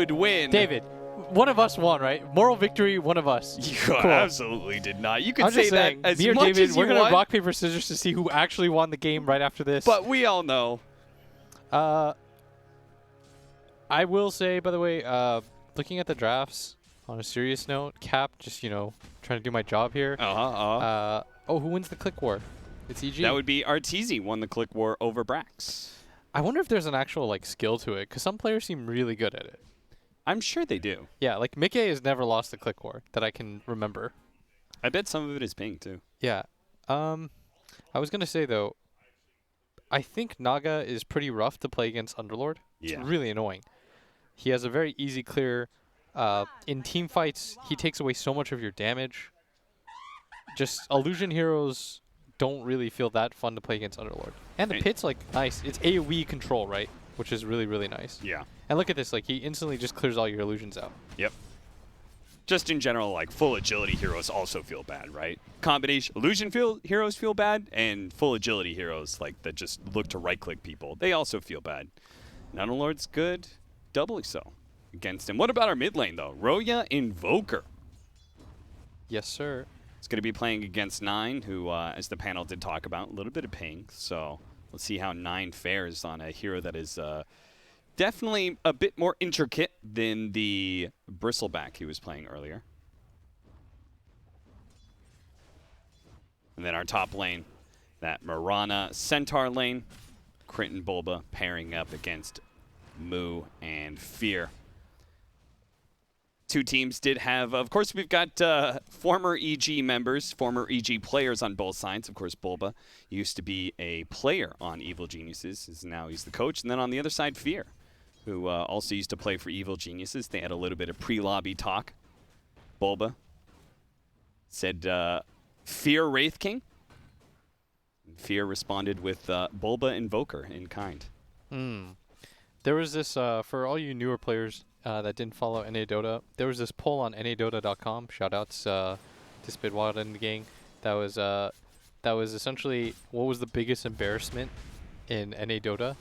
would win. David, one of us won, right? Moral victory, one of us. You Cool. absolutely did not. You can I'm say just saying, that as me or much David, as we're you gonna want, rock, paper, scissors to see who actually won the game right after this. but we all know. I will say, by the way, looking at the drafts, on a serious note, Cap, just, trying to do my job here. Oh, who wins the click war? It's EG. That would be Arteezy won the click war over Brax. I wonder if there's an actual, skill to it, because some players seem really good at it. I'm sure they do. Yeah, Mickey has never lost the click war that I can remember. I bet some of it is ping, too. Yeah. I was going to say, though, I think Naga is pretty rough to play against Underlord. Yeah. It's really annoying. He has a very easy clear. In team fights, he takes away so much of your damage. Just Illusion heroes don't really feel that fun to play against Underlord. And the pit's, nice. It's AoE control, right? Which is really, really nice. Yeah. And look at this. He instantly just clears all your illusions out. Yep. Just in general, full agility heroes also feel bad, right? Combination illusion heroes feel bad, and full agility heroes that just look to right-click people, they also feel bad. Underlord's good, doubly so against him. What about our mid lane, though? Roya Invoker. Yes, sir. It's going to be playing against 9, who, as the panel did talk about, a little bit of ping. So let's see how 9 fares on a hero that is definitely a bit more intricate than the Bristleback he was playing earlier. And then our top lane, that Mirana Centaur lane, Crit and Bulba pairing up against Moo and Fear. Two teams did have, of course, we've got former EG members, former EG players on both sides. Of course, Bulba used to be a player on Evil Geniuses, now he's the coach. And then on the other side, Fear, who also used to play for Evil Geniuses. They had a little bit of pre-lobby talk. Bulba said, Fear Wraith King. And Fear responded with Bulba Invoker in kind. There was this, for all you newer players that didn't follow NA Dota, there was this poll on NADota.com. Shoutouts to Spidwild and the gang. That was essentially what was the biggest embarrassment in NA Dota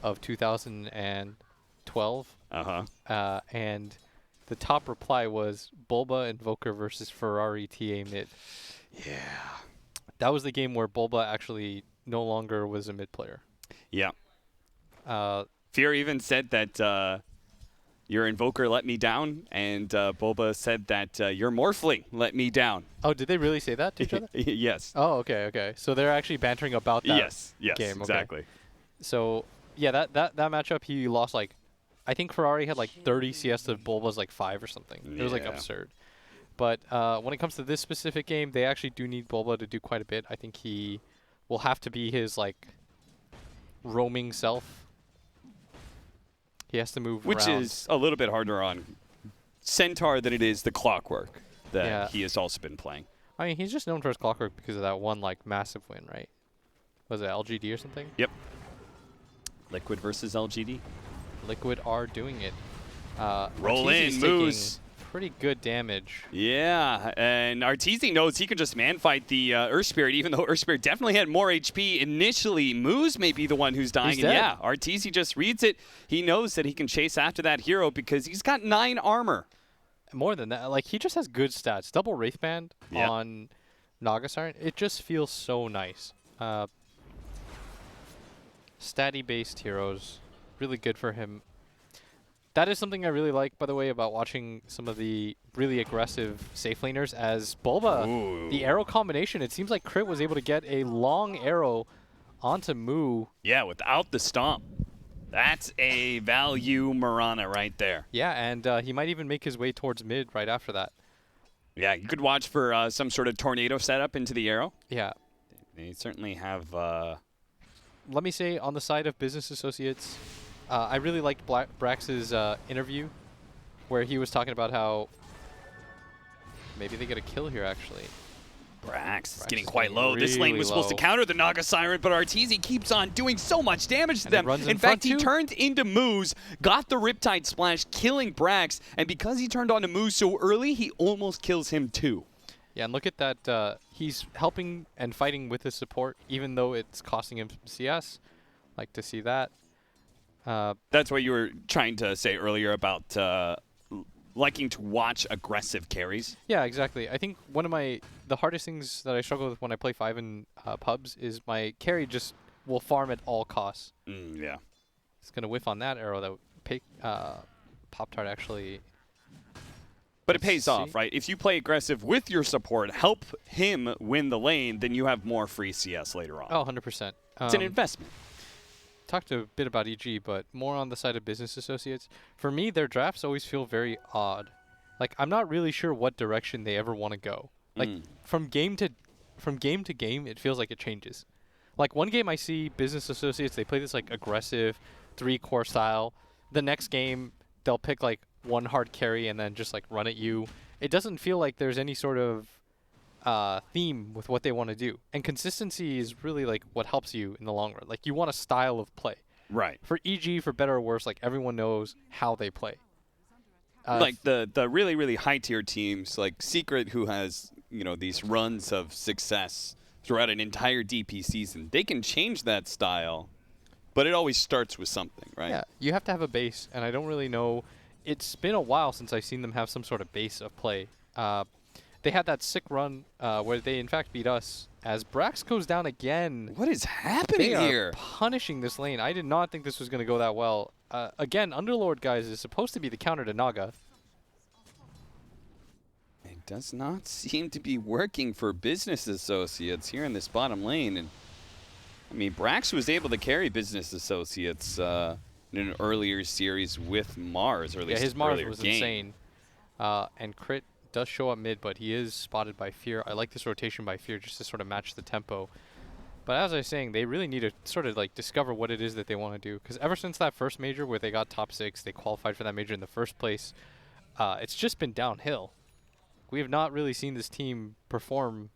of 2012. And the top reply was Bulba Invoker versus Ferrari TA mid. Yeah. That was the game where Bulba actually no longer was a mid player. Yeah. Fear even said that your Invoker let me down, and Bulba said that your Morphling let me down. Oh, did they really say that to each other? Yes. Oh, okay. So they're actually bantering about that yes, game. Exactly. Okay. So, yeah, that matchup, he lost, I think Ferrari had 30 CS to Bulba's 5 or something. It was absurd. But when it comes to this specific game, they actually do need Bulba to do quite a bit. I think he will have to be his, roaming self. He has to move Which around. is a little bit harder on Centaur than it is the Clockwork that he has also been playing. I mean, he's just known for his Clockwork because of that one, massive win, right? Was it LGD or something? Yep. Liquid versus LGD. Liquid are doing it. Roll Arteezy's in, taking Moose. Pretty good damage. Yeah, and Arteezy knows he can just man-fight the Earth Spirit, even though Earth Spirit definitely had more HP initially. Moose may be the one who's dying. He's and dead. yeah, Arteezy just reads it. He knows that he can chase after that hero because he's got 9 armor. More than that, he just has good stats. Double Wraithband on Naga Siren, it just feels so nice. Statty-based heroes, really good for him. That is something I really like, by the way, about watching some of the really aggressive safe laners as Bulba. Ooh. The arrow combination, it seems like Crit was able to get a long arrow onto Moo. Yeah, without the stomp. That's a value Mirana right there. Yeah, and he might even make his way towards mid right after that. Yeah, you could watch for some sort of tornado setup into the arrow. Yeah. They certainly have... Let me say, on the side of business associates, I really liked Brax's interview where he was talking about how maybe they get a kill here, actually. Brax is getting quite low. This lane was supposed to counter the Naga Siren, but Arteezy keeps on doing so much damage to them. In fact, he turned into Moose, got the Riptide Splash, killing Brax, and because he turned onto Moose so early, he almost kills him too. Yeah, and look at that. He's helping and fighting with his support, even though it's costing him CS. Like to see that. That's what you were trying to say earlier about liking to watch aggressive carries. Yeah, exactly. I think one of the hardest things that I struggle with when I play 5 in pubs is my carry just will farm at all costs. Yeah. It's going to whiff on that arrow that Pop-Tart actually... But it pays off, right? If you play aggressive with your support, help him win the lane, then you have more free CS later on. Oh, 100%. It's an investment. Talked a bit about EG, but more on the side of business associates. For me, their drafts always feel very odd. Like, I'm not really sure what direction they ever want to go. Like, from game to game, it feels like it changes. Like, one game I see business associates, they play this, like, aggressive 3-core style. The next game, they'll pick, like, one hard carry and then just, like, run at you. It doesn't feel like there's any sort of theme with what they want to do. And consistency is really, like, what helps you in the long run. Like, you want a style of play. Right. For EG, for better or worse, like, everyone knows how they play. Like the really, really high-tier teams, like Secret, who has, you know, these runs of success throughout an entire DP season, they can change that style, but it always starts with something, right? Yeah, you have to have a base, and I don't really know. It's been a while since I've seen them have some sort of base of play. They had that sick run where they, in fact, beat us. As Brax goes down again. What is happening here? They are punishing this lane. I did not think this was going to go that well. Again, Underlord, guys, is supposed to be the counter to Naga. It does not seem to be working for business associates here in this bottom lane. And I mean, Brax was able to carry business associates in an earlier series with Mars, or at least his Mars was game. insane. And Crit does show up mid, but he is spotted by Fear. I like this rotation by Fear just to sort of match the tempo. But as I was saying, they really need to sort of like discover what it is that they want to do. Because ever since that first major where they got top 6, they qualified for that major in the first place, it's just been downhill. We have not really seen this team perform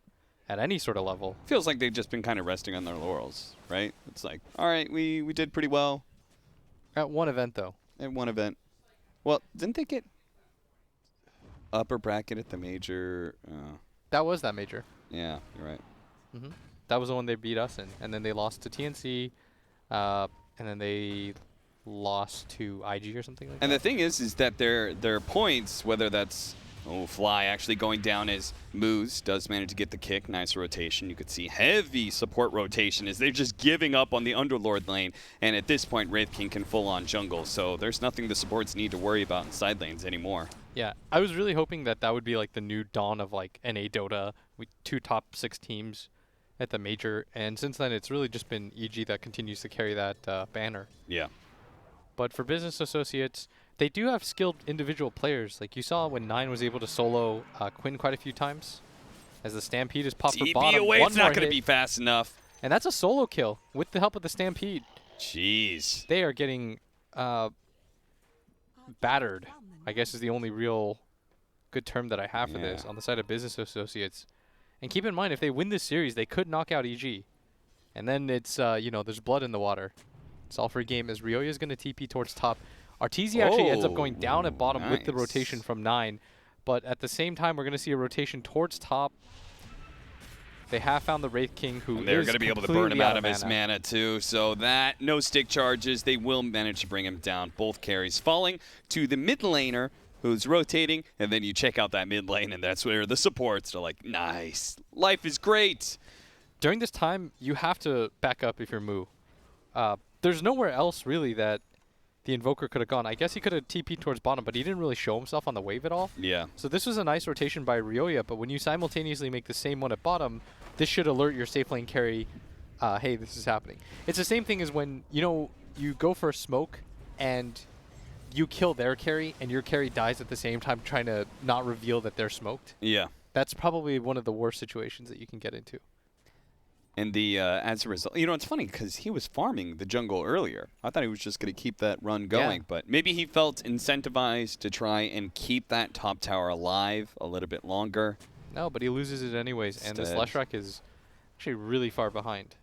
at any sort of level. Feels like they've just been kind of resting on their laurels, right? It's like, all right, we did pretty well. At one event, though. At one event. Well, didn't they get upper bracket at the major? That was that major. Yeah, you're right. That was the one they beat us in. And then they lost to TNC, and then they lost to IG or something like that. And the thing is that their points, whether that's Fly actually going down as Moose does manage to get the kick. Nice rotation. You could see heavy support rotation as they're just giving up on the Underlord lane. And at this point, Wraith King can full-on jungle. So there's nothing the supports need to worry about in side lanes anymore. Yeah, I was really hoping that would be like the new dawn of like NA Dota with 2 top 6 teams at the major. And since then, it's really just been EG that continues to carry that banner. Yeah. But for business associates, they do have skilled individual players. Like you saw when 9 was able to solo Quinn quite a few times. As the Stampede is popped for bottom. away, it's not going to be fast enough. And that's a solo kill with the help of the Stampede. Jeez. They are getting battered, I guess is the only real good term that I have for this on the side of business associates. And keep in mind, if they win this series, they could knock out EG. And then it's, you know, there's blood in the water. It's all for a game as Ryoya is going to TP towards top. Arteezy actually ends up going down at bottom with the rotation from 9. But at the same time, we're going to see a rotation towards top. They have found the Wraith King, who and they're is going to be able to burn him out of his mana too. So that, no stick charges. They will manage to bring him down. Both carries falling to the mid laner, who's rotating. And then you check out that mid lane, and that's where the supports are like, nice. Life is great. During this time, you have to back up if you're Mu. There's nowhere else really that the Invoker could have gone. I guess he could have TP'd towards bottom, but he didn't really show himself on the wave at all. Yeah. So this was a nice rotation by Ryoya, but when you simultaneously make the same one at bottom, this should alert your safe lane carry, hey, this is happening. It's the same thing as when, you know, you go for a smoke and you kill their carry and your carry dies at the same time trying to not reveal that they're smoked. Yeah. That's probably one of the worst situations that you can get into. And the as a result, you know, it's funny because he was farming the jungle earlier. I thought he was just going to keep that run going, but maybe he felt incentivized to try and keep that top tower alive a little bit longer. No, but he loses it anyways, and this Leshrac is actually really far behind.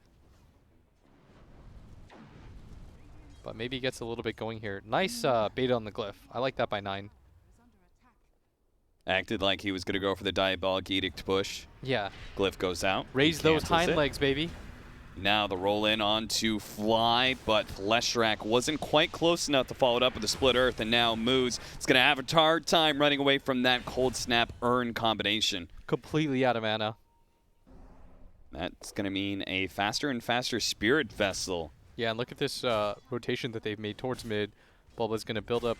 But maybe he gets a little bit going here. Nice beta on the glyph. I like that by 9. Acted like he was going to go for the Diabolic Edict push. Yeah. Glyph goes out. Raise those hind legs, baby. Now the roll in onto Fly, but Leshrak wasn't quite close enough to follow it up with a split earth, and now Moose is going to have a hard time running away from that cold snap urn combination. Completely out of mana. That's going to mean a faster and faster Spirit Vessel. Yeah, and look at this rotation that they've made towards mid. Bulba's going to build up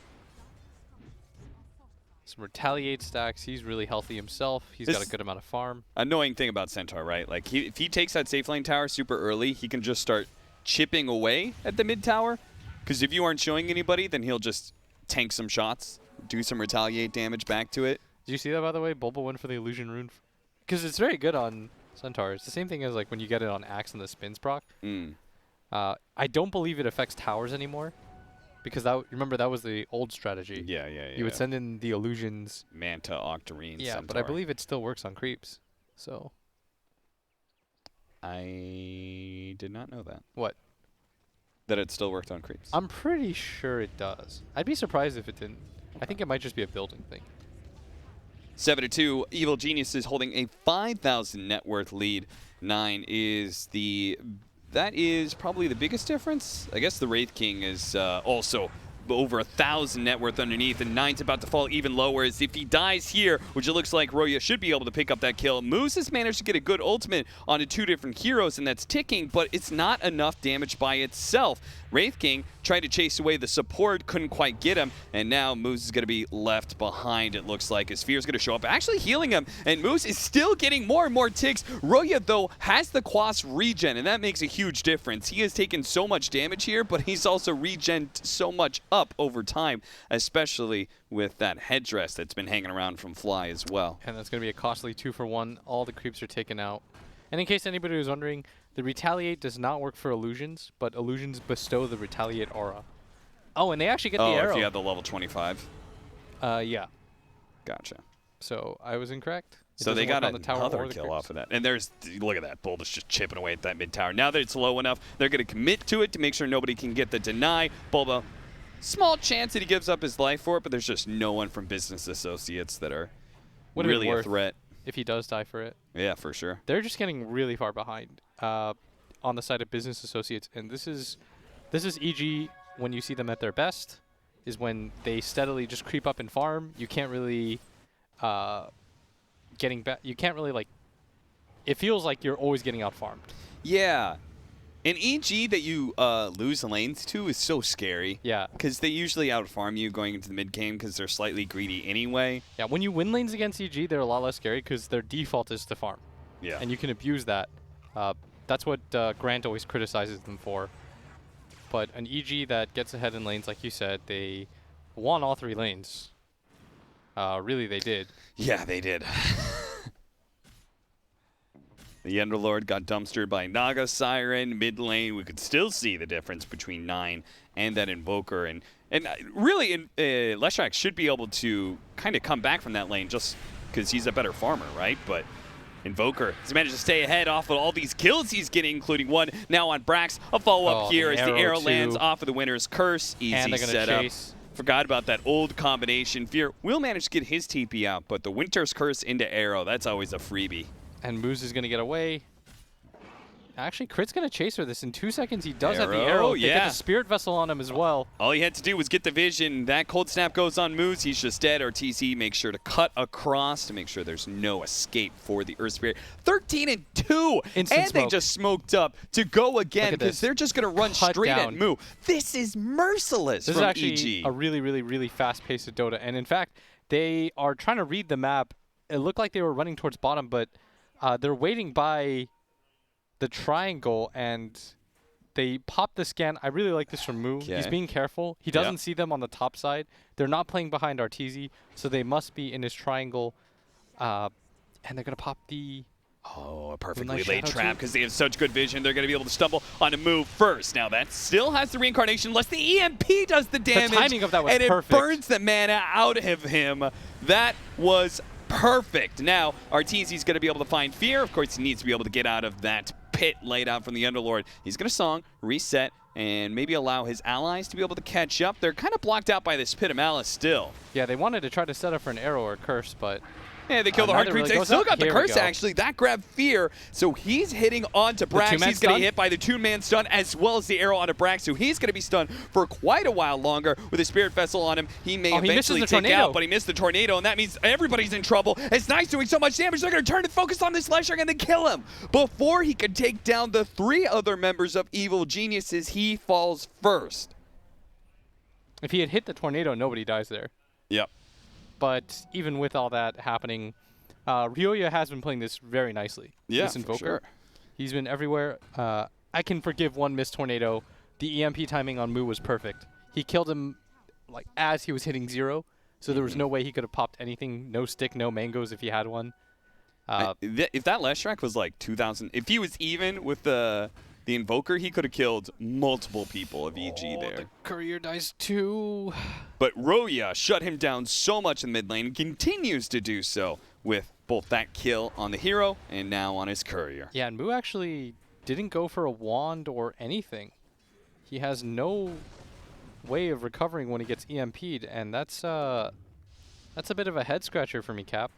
some Retaliate stacks. He's really healthy himself. He's got a good amount of farm. Annoying thing about Centaur, right? Like, if he takes that safe lane tower super early, he can just start chipping away at the mid tower. Because if you aren't showing anybody, then he'll just tank some shots, do some Retaliate damage back to it. Did you see that, by the way? Bulba went for the Illusion Rune. Because it's very good on Centaur. It's the same thing as like when you get it on Axe and the spins proc. I don't believe it affects towers anymore. Because remember, that was the old strategy. Yeah. You would send in the illusions. Manta, Octarine, Yeah, Centaur. but I believe it still works on creeps. So. I did not know that. What? That it still worked on creeps. I'm pretty sure it does. I'd be surprised if it didn't. I think it might just be a building thing. 7-2, Evil Geniuses holding a 5,000 net worth lead. 9 is that is probably the biggest difference. I guess the Wraith King is also over 1,000 net worth underneath, and 9's about to fall even lower. As if he dies here, which it looks like Roya should be able to pick up that kill. Moose has managed to get a good ultimate onto 2 different heroes, and that's ticking, but it's not enough damage by itself. Wraith King tried to chase away the support, couldn't quite get him, and now Moose is going to be left behind, it looks like. His Fear's going to show up, actually healing him, and Moose is still getting more and more ticks. Roya, though, has the Quas regen, and that makes a huge difference. He has taken so much damage here, but he's also regen so much up over time, especially with that headdress that's been hanging around from Fly as well. And that's going to be a costly 2-for-1. All the creeps are taken out. And in case anybody was wondering, the Retaliate does not work for illusions, but illusions bestow the Retaliate aura. Oh, and they actually get the arrow. If you have the level 25. Yeah. Gotcha. So I was incorrect. So they got on the tower another or the kill creeps. off of that. And look at that. Bulba's just chipping away at that mid tower. Now that it's low enough, they're going to commit to it to make sure nobody can get the deny. Bulba, small chance that he gives up his life for it, but there's just no one from Business Associates that are really a threat. If he does die for it. Yeah, for sure. They're just getting really far behind on the side of Business Associates, and this is EG when you see them at their best, is when they steadily just creep up and farm. You can't really you can't really like. It feels like you're always getting out farmed. Yeah. An EG that you lose lanes to is so scary. Yeah. Because they usually outfarm you going into the mid game because they're slightly greedy anyway. Yeah, when you win lanes against EG, they're a lot less scary because their default is to farm. Yeah. And you can abuse that. That's what Grant always criticizes them for. But an EG that gets ahead in lanes, like you said, they won all 3 lanes. Really, they did. Yeah, they did. The Underlord got dumpstered by Naga Siren. Mid lane, we could still see the difference between 9 and that Invoker. And really, Leshrak should be able to kind of come back from that lane just because he's a better farmer, right? But Invoker has managed to stay ahead off of all these kills he's getting, including one now on Brax. A follow-up here as the arrow lands off of the Winner's Curse. Easy setup. Forgot about that old combination. Fear will manage to get his TP out, but the Winter's Curse into arrow, that's always a freebie. And Moose is going to get away. Actually, Crit's going to chase her this. In 2 seconds, he does have the arrow. They get the Spirit Vessel on him as well. All he had to do was get the vision. That Cold Snap goes on Moose. He's just dead. RTC makes sure to cut across to make sure there's no escape for the Earth Spirit. 13-2! And they just smoked up to go again because they're just going to run straight at Moo. This is merciless from EG. This is actually a really, really, really fast pace of Dota. And in fact, they are trying to read the map. It looked like they were running towards bottom, but they're waiting by the triangle, and they pop the scan. I really like this from Moo. He's being careful. He doesn't see them on the top side. They're not playing behind Arteezy, so they must be in his triangle. And they're going to pop the... Oh, a perfectly laid trap because they have such good vision. They're going to be able to stumble on a move first. Now, that still has the reincarnation unless the EMP does the damage. The timing of that was perfect. And it burns the mana out of him. That was perfect. Now, Arteezy's going to be able to find Fear. Of course, he needs to be able to get out of that pit laid out from the Underlord. He's going to song, reset, and maybe allow his allies to be able to catch up. They're kind of blocked out by this Pit of Malice still. Yeah, they wanted to try to set up for an arrow or curse, but Yeah, they kill the Hard neither Creeps. really They goes still up. got the Here we curse, go. actually. That grabbed Fear. So he's hitting onto Brax. two-man He's going to stun? get hit by the two-man stun as well as the arrow onto Brax. So he's going to be stunned for quite a while longer with a Spirit Vessel on him. He may Oh, he misses eventually the take tornado. out, but he missed the tornado, and that means everybody's in trouble. As Nice doing so much damage, they're going to turn and focus on this Lesher and then kill him. Before he could take down the 3 other members of Evil Geniuses, he falls first. If he had hit the tornado, nobody dies there. Yep. But even with all that happening, Ryoya has been playing this very nicely. Yeah, this for Invoker. sure. He's been everywhere. I can forgive one missed tornado. The EMP timing on Mu was perfect. He killed him like as he was hitting 0, so there was no way he could have popped anything. No stick, no mangoes if he had one. If that Leshrac was like 2,000, if he was even with the Invoker, he could have killed multiple people of EG there. The courier dies too. But Roya shut him down so much in mid lane and continues to do so with both that kill on the hero and now on his courier. Yeah, and Mu actually didn't go for a wand or anything. He has no way of recovering when he gets EMP'd, and that's a bit of a head scratcher for me, Cap.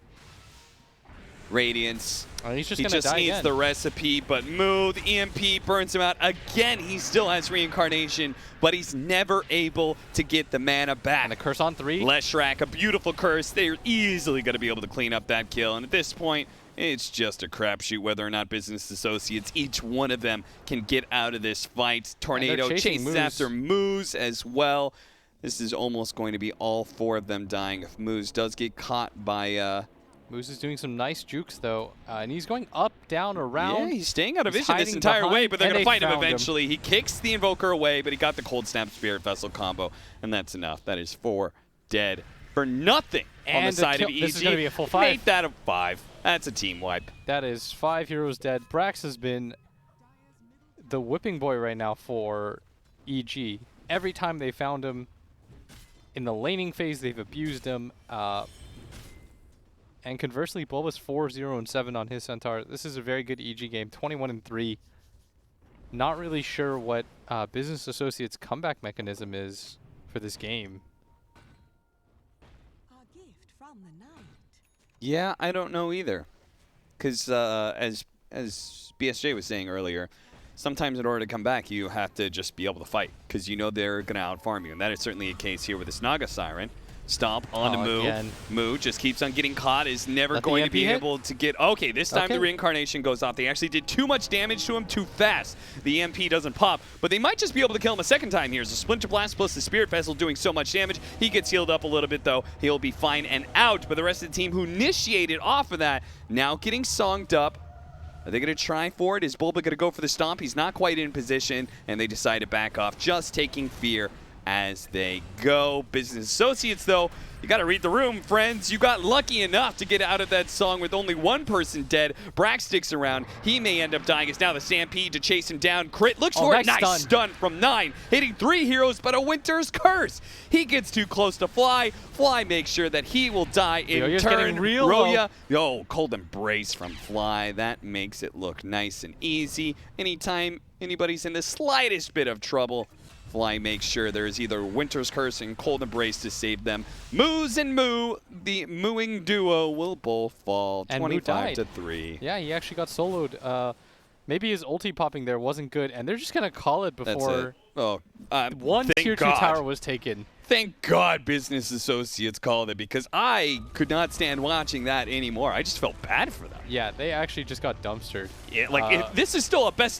Radiance. He's just He gonna just die needs again. the recipe, but Mu, the EMP burns him out. Again, he still has reincarnation, but he's never able to get the mana back. And the curse on 3. Leshrac, a beautiful curse. They're easily going to be able to clean up that kill. And at this point, it's just a crapshoot whether or not business associates, each one of them, can get out of this fight. Tornado chasing chases Moose. after Moose as well. This is almost going to be all 4 of them dying if Moose does get caught by... Moose is doing some nice jukes, though, and he's going up, down, around. Yeah, he's staying out of He's vision this hiding entire behind, way, but they're and going to they find him found him. eventually. He kicks the Invoker away, but he got the Cold Snap Spirit Vessel combo, and that's enough. That is 4 dead for nothing on the And side of kill- EG. this is gonna be a full 5. Make that a 5. That's a team wipe. That is 5 heroes dead. Brax has been the whipping boy right now for EG. Every time they found him in the laning phase, they've abused him. And conversely, Bulba's 4-0-7 on his Centaur. This is a very good EG game, 21-3. Not really sure what Business Associates' comeback mechanism is for this game. A gift from the night. Yeah, I don't know either. Because as BSJ was saying earlier, sometimes in order to come back, you have to just be able to fight. Because you know they're going to out-farm you. And that is certainly a case here with this Naga Siren. Stomp onto Mu. Again. Mu just keeps on getting caught, is never Let the going to EMP be hit? able to get... Okay, this time Okay. the reincarnation goes off. They actually did too much damage to him too fast. The EMP doesn't pop, but they might just be able to kill him a second time here. As a Splinter Blast plus the Spirit Vessel doing so much damage. He gets healed up a little bit, though. He'll be fine and out, but the rest of the team who initiated off of that now getting songed up. Are they going to try for it? Is Bulba going to go for the stomp? He's not quite in position, and they decide to back off, just taking fear as they go. Business Associates, though, you got to read the room, friends. You got lucky enough to get out of that song with only 1 person dead. Brax sticks around. He may end up dying. It's now the Stampede to chase him down. Crit looks for it. nice Nice stun from 9. Hitting 3 heroes, but a Winter's Curse. He gets too close to Fly. Fly makes sure that he will die in Ryoya's turn. getting real Roya, cold embrace from Fly. That makes it look nice and easy. Anytime anybody's in the slightest bit of trouble, Fly makes sure there's either Winter's Curse and Cold Embrace to save them. Moose and Moo, the mooing duo, will both fall And Mu 25-3. Yeah, he actually got soloed. Maybe his ulti popping there wasn't good, and they're just going to call it That's before it. Oh, one thank tier 2 God. tower was taken. Thank God Business Associates called it, because I could not stand watching that anymore. I just felt bad for them. Yeah, they actually just got dumpstered. Yeah, like, this is still a best